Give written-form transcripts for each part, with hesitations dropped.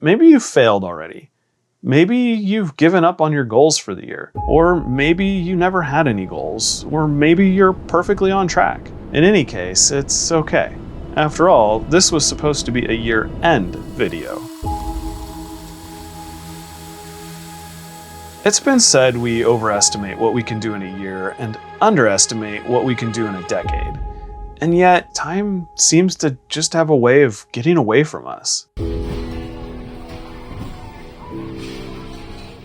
Maybe you failed already. Maybe you've given up on your goals for the year. Or maybe you never had any goals. Or maybe you're perfectly on track. In any case, it's okay. After all, this was supposed to be a year-end video. It's been said we overestimate what we can do in a year and underestimate what we can do in a decade. And yet, time seems to just have a way of getting away from us.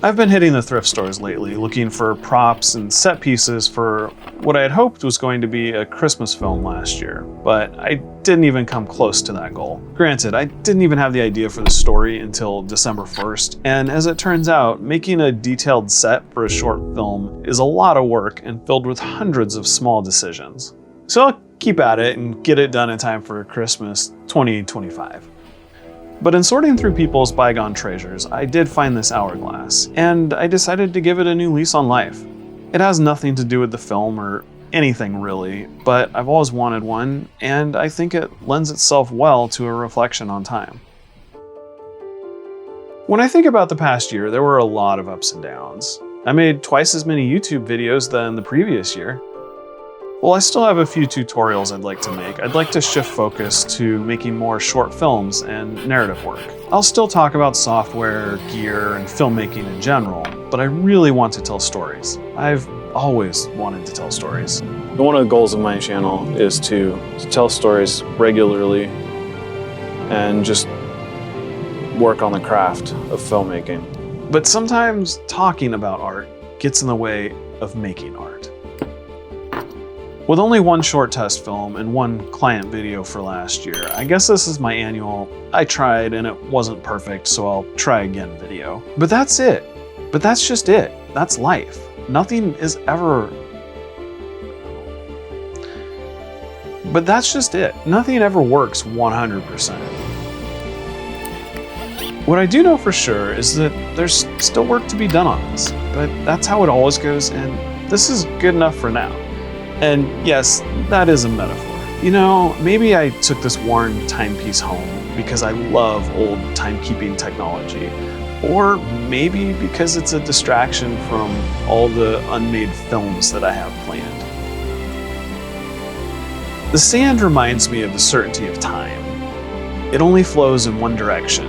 I've been hitting the thrift stores lately, looking for props and set pieces for what I had hoped was going to be a Christmas film last year, but I didn't even come close to that goal. Granted, I didn't even have the idea for the story until December 1st, and as it turns out, making a detailed set for a short film is a lot of work and filled with hundreds of small decisions. So I'll keep at it and get it done in time for Christmas 2025. But in sorting through people's bygone treasures, I did find this hourglass, and I decided to give it a new lease on life. It has nothing to do with the film or anything really, but I've always wanted one, and I think it lends itself well to a reflection on time. When I think about the past year, there were a lot of ups and downs. I made twice as many YouTube videos than the previous year. While I still have a few tutorials I'd like to make, I'd like to shift focus to making more short films and narrative work. I'll still talk about software, gear, and filmmaking in general, but I really want to tell stories. I've always wanted to tell stories. One of the goals of my channel is to tell stories regularly and just work on the craft of filmmaking. But sometimes talking about art gets in the way of making art. With only one short test film and one client video for last year, I guess this is my annual "I tried and it wasn't perfect, so I'll try again" video. But that's it. But that's just it. That's life. Nothing is ever... But that's just it. Nothing ever works 100%. What I do know for sure is that there's still work to be done on this, but that's how it always goes, and this is good enough for now. And yes, that is a metaphor. You know, maybe I took this worn timepiece home because I love old timekeeping technology. Or maybe because it's a distraction from all the unmade films that I have planned. The sand reminds me of the certainty of time. It only flows in one direction,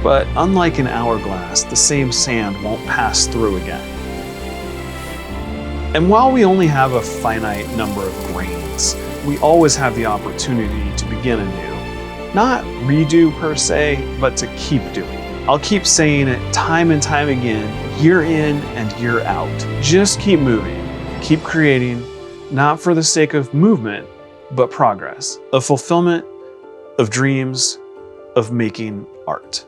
but unlike an hourglass, the same sand won't pass through again. And while we only have a finite number of grains, we always have the opportunity to begin anew. Not redo per se, but to keep doing. I'll keep saying it time and time again, year in and year out. Just keep moving, keep creating, not for the sake of movement, but progress, of fulfillment, of dreams, of making art.